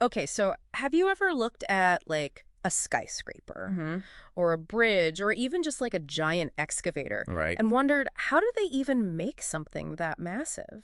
Okay, so have you ever looked at like a skyscraper Hmm. or a bridge or even just like a giant excavator Right. and wondered how do they even make something that massive?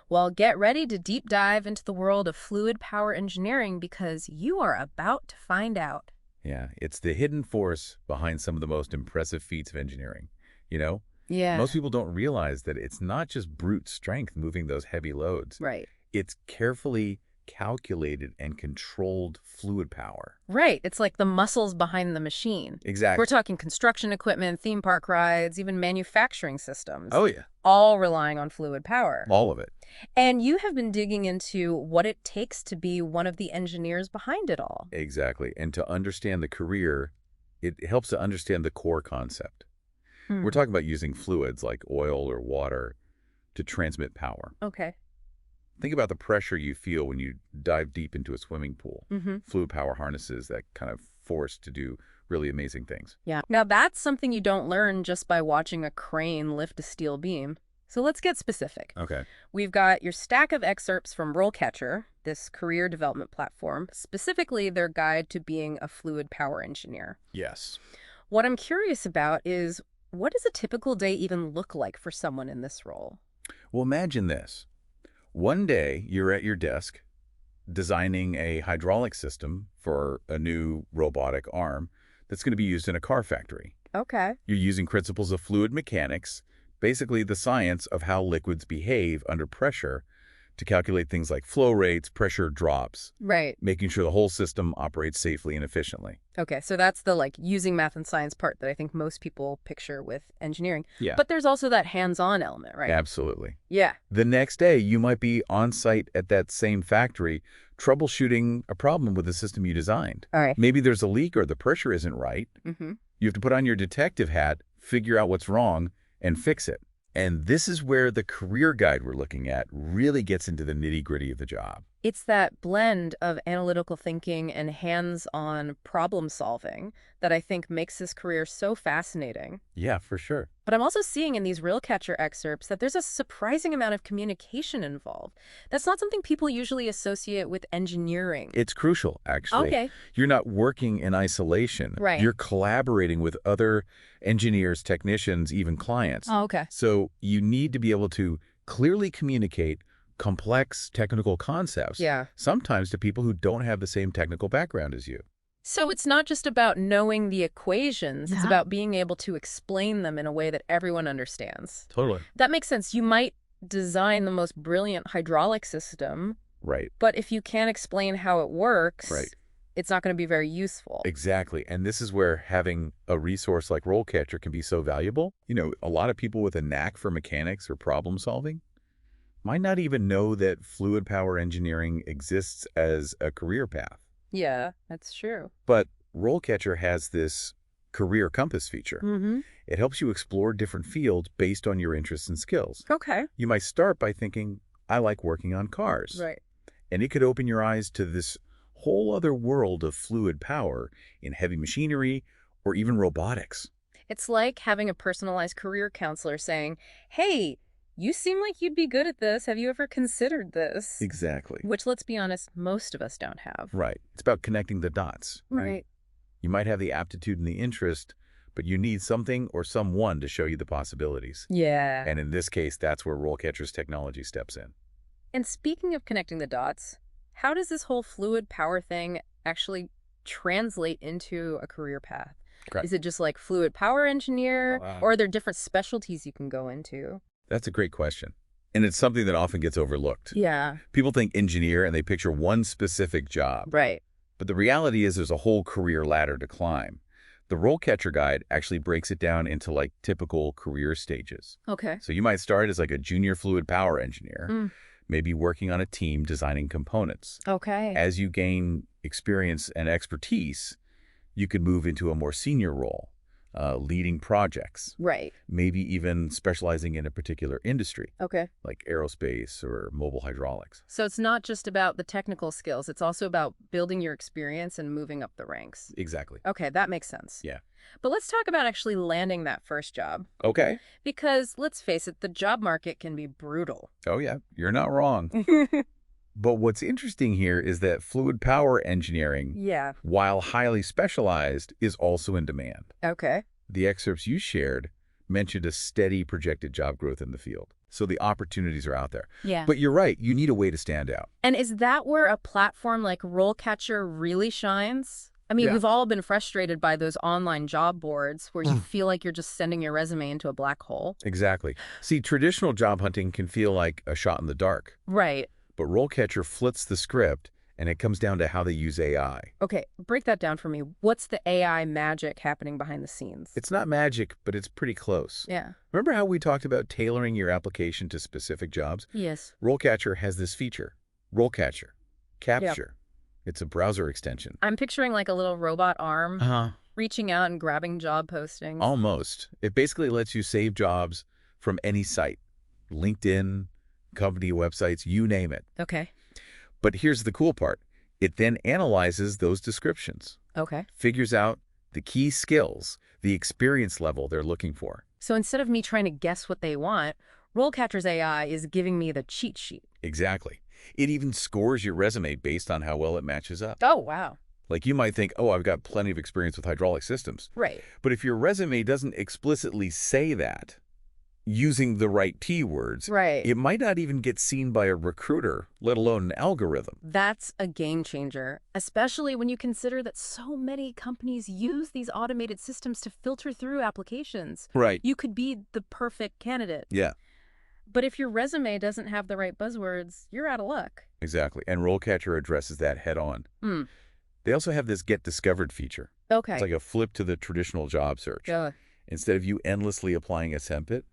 Well, get ready to deep dive into the world of fluid power engineering because you are about to find out. Yeah, it's the hidden force behind some of the most impressive feats of engineering. You know, Yeah, most people don't realize that it's not just brute strength moving those heavy loads. right. It's carefully calculated and controlled fluid power. Right. It's like the muscles behind the machine. We're Exactly. talking construction equipment, theme park rides, even manufacturing systems, Oh, yeah. all relying on fluid power. All of it. And you have been digging into what it takes to be one of the engineers behind it all. Exactly. And to understand the career, it helps to understand the core concept. We're Hmm. talking about using fluids like oil or water to transmit power. Okay. Think about the pressure you feel when you dive deep into a swimming pool. Mm-hmm. Fluid power harnesses that kind of force to do really amazing things. Yeah. Now that's something you don't learn just by watching a crane lift a steel beam. So let's get specific. Okay. We've got your stack of excerpts from RoleCatcher, this career development platform, specifically their guide to being a fluid power engineer. Yes. What I'm curious about is what does a typical day even look like for someone in this role? Well, imagine this. One day, you're at your desk designing a hydraulic system for a new robotic arm that's going to be used in a car factory. Okay. You're using principles of fluid mechanics, basically the science of how liquids behave under pressure, to calculate things like flow rates, pressure drops, Right. making sure the whole system operates safely and efficiently. Okay, so that's the like using math and science part that I think most people picture with engineering. Yeah, But there's also that hands-on element, right? absolutely. Yeah. The next day, you might be on site at that same factory troubleshooting a problem with the system you designed. All right. Maybe there's a leak or the pressure isn't right. Mm-hmm. You have to put on your detective hat, figure out what's wrong, and fix it. And this is where the career guide we're looking at really gets into the nitty-gritty of the job. It's that blend of analytical thinking and hands-on problem solving that I think makes this career so fascinating. Yeah, for sure. But I'm also seeing in these RealCatcher excerpts that there's a surprising amount of communication involved. That's not something people usually associate with engineering. It's crucial, actually. Okay. You're not working in isolation. Right. You're collaborating with other engineers, technicians, even clients. Oh, okay. So you need to be able to clearly communicate complex technical concepts, Yeah. sometimes to people who don't have the same technical background as you. So it's not just about knowing the equations, it's about being able to explain them in a way that everyone understands. Totally. That makes sense. You might design the most brilliant hydraulic system, Right. but if you can't explain how it works, Right. it's not going to be very useful. Exactly. And this is where having a resource like RoleCatcher can be so valuable. You know, a lot of people with a knack for mechanics or problem solving might not even know that fluid power engineering exists as a career path. Yeah, that's true. But RoleCatcher has this career compass feature. Mm-hmm. It helps you explore different fields based on your interests and skills. Okay. You might start by thinking, I like working on cars. Right. And it could open your eyes to this whole other world of fluid power in heavy machinery or even robotics. It's like having a personalized career counselor saying, hey, you seem like you'd be good at this. Have you ever considered this? Exactly. Which, let's be honest, most of us don't have. Right. It's about connecting the dots. Right. You might have the aptitude and the interest, but you need something or someone to show you the possibilities. Yeah. And in this case, that's where RoleCatcher's technology steps in. And speaking of connecting the dots, how does this whole fluid power thing actually translate into a career path? Correct. Is it just like fluid power engineer, or are there different specialties you can go into? That's a great question. And it's something that often gets overlooked. Yeah. People think engineer and they picture one specific job. Right. But the reality is there's a whole career ladder to climb. The RoleCatcher guide actually breaks it down into like typical career stages. Okay. So you might start as like a junior fluid power engineer, Mm. maybe working on a team designing components. Okay. As you gain experience and expertise, you could move into a more senior role, leading projects, Right. maybe even specializing in a particular industry, Okay. like aerospace or mobile hydraulics. So it's not just about the technical skills. It's also about building your experience and moving up the ranks. Exactly. Okay, that makes sense. Yeah. But let's talk about actually landing that first job. Okay. Because let's face it, the job market can be brutal. Oh, yeah. You're not wrong. But what's interesting here is that fluid power engineering, Yeah. while highly specialized, is also in demand. Okay. The excerpts you shared mentioned a steady projected job growth in the field. So the opportunities are out there. Yeah. But you're right, you need a way to stand out. And is that where a platform like RoleCatcher really shines? I mean, Yeah. we've all been frustrated by those online job boards where you feel like you're just sending your resume into a black hole. Exactly. See, traditional job hunting can feel like a shot in the dark, Right. but RoleCatcher flips the script, and it comes down to how they use AI. Okay, break that down for me. What's the AI magic happening behind the scenes? It's not magic, but it's pretty close. Yeah. Remember how we talked about tailoring your application to specific jobs? Yes. RoleCatcher has this feature, RoleCatcher, Capture. It's a browser extension. I'm picturing like a little robot arm Uh-huh. reaching out and grabbing job postings. Almost. It basically lets you save jobs from any site, LinkedIn, company websites, you name it. Okay. But here's the cool part. It then analyzes those descriptions, Okay. figures out the key skills, the experience level they're looking for. So instead of me trying to guess what they want, RoleCatcher's AI is giving me the cheat sheet. Exactly. It even scores your resume based on how well it matches up. Oh, wow. Like you might think, oh, I've got plenty of experience with hydraulic systems. Right. But if your resume doesn't explicitly say that, using the right keywords, Right. it might not even get seen by a recruiter, let alone an algorithm. That's a game changer, especially when you consider that so many companies use these automated systems to filter through applications. Right. You could be the perfect candidate. Yeah, But if your resume doesn't have the right buzzwords, you're out of luck. exactly. And RoleCatcher addresses that head on. Hmm. They also have this Get Discovered feature. Okay. It's like a flip to the traditional job search. Ugh. Instead of you endlessly applying a template,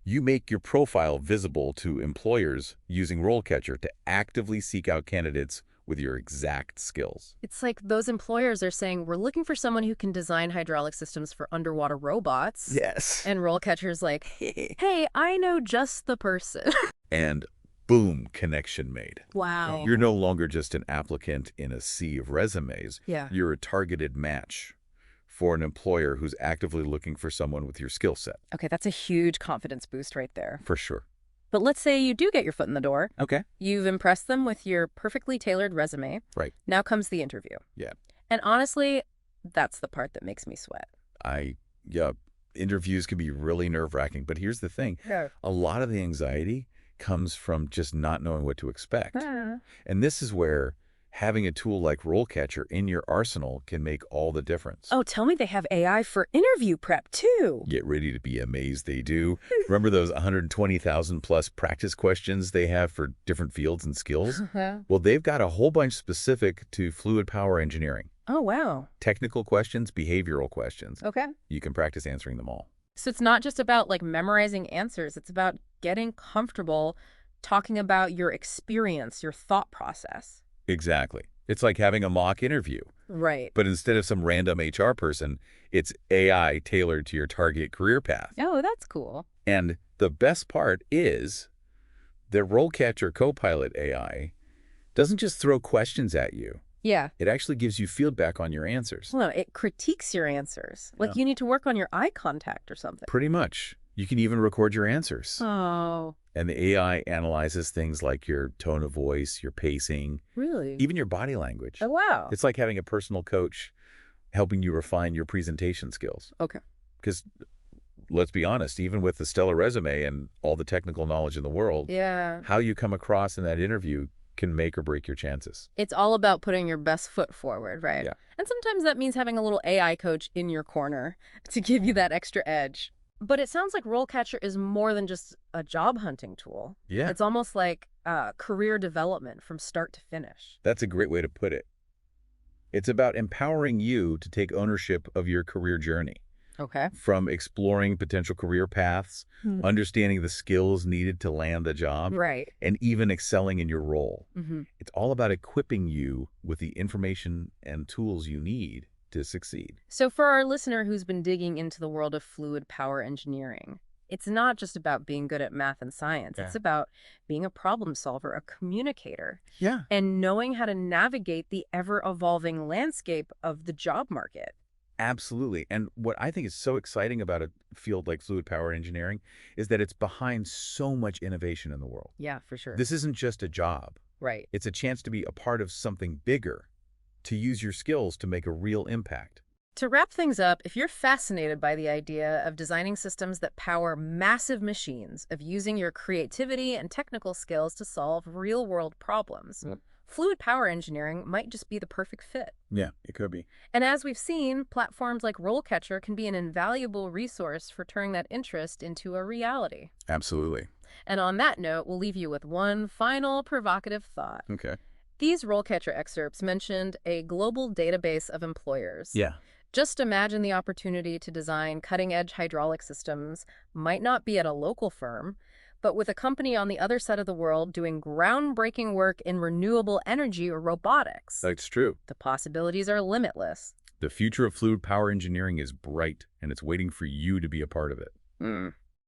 you make your profile visible to employers using RoleCatcher to actively seek out candidates with your exact skills. It's like those employers are saying, we're looking for someone who can design hydraulic systems for underwater robots. Yes. And RoleCatcher's like, hey, I know just the person. And boom, connection made. Wow. You're no longer just an applicant in a sea of resumes. Yeah. You're a targeted match for an employer who's actively looking for someone with your skill set. Okay, that's a huge confidence boost right there. For sure. But let's say you do get your foot in the door. Okay. You've impressed them with your perfectly tailored resume. Right. Now comes the interview. Yeah. And honestly, that's the part that makes me sweat. Yeah, interviews can be really nerve-wracking, but here's the thing. Yeah. A lot of the anxiety comes from just not knowing what to expect. And this is where having a tool like RoleCatcher in your arsenal can make all the difference. Oh, tell me they have AI for interview prep, too. Get ready to be amazed they do. Remember those 120,000 plus practice questions they have for different fields and skills? Well, they've got a whole bunch specific to fluid power engineering. Oh, wow. Technical questions, behavioral questions. Okay. You can practice answering them all. So it's not just about like memorizing answers. It's about getting comfortable talking about your experience, your thought process. Exactly. It's like having a mock interview. Right. But instead of some random HR person, it's AI tailored to your target career path. Oh, that's cool. And the best part is the RoleCatcher Copilot AI doesn't just throw questions at you. Yeah. It actually gives you feedback on your answers. Well, no, it critiques your answers. Like Yeah. you need to work on your eye contact or something. Pretty much. You can even record your answers. Oh, And the AI analyzes things like your tone of voice, your pacing, really? even your body language. Oh, wow. It's like having a personal coach helping you refine your presentation skills. Okay. Because let's be honest, even with the stellar resume and all the technical knowledge in the world, Yeah. how you come across in that interview can make or break your chances. It's all about putting your best foot forward, right? Yeah. And sometimes that means having a little AI coach in your corner to give you that extra edge. But it sounds like RoleCatcher is more than just a job hunting tool. Yeah, It's almost like career development from start to finish. that's a great way to put it. It's about empowering you to take ownership of your career journey, Okay. from exploring potential career paths, understanding the skills needed to land the job, Right. and even excelling in your role. Mm-hmm. It's all about equipping you with the information and tools you need to succeed. So for our listener who's been digging into the world of fluid power engineering, it's not just about being good at math and science. Yeah. It's about being a problem solver, a communicator, Yeah. and knowing how to navigate the ever-evolving landscape of the job market. Absolutely. And what I think is so exciting about a field like fluid power engineering is that it's behind so much innovation in the world. Yeah, for sure. This isn't just a job. Right. It's a chance to be a part of something bigger, to use your skills to make a real impact. To wrap things up, if you're fascinated by the idea of designing systems that power massive machines, of using your creativity and technical skills to solve real-world problems, fluid power engineering might just be the perfect fit. Yeah, it could be. And as we've seen, platforms like RoleCatcher can be an invaluable resource for turning that interest into a reality. Absolutely. And on that note, we'll leave you with one final provocative thought. Okay. These RoleCatcher excerpts mentioned a global database of employers. Yeah. Just imagine the opportunity to design cutting-edge hydraulic systems, might not be at a local firm, but with a company on the other side of the world doing groundbreaking work in renewable energy or robotics. That's true. The possibilities are limitless. The future of fluid power engineering is bright, and it's waiting for you to be a part of it.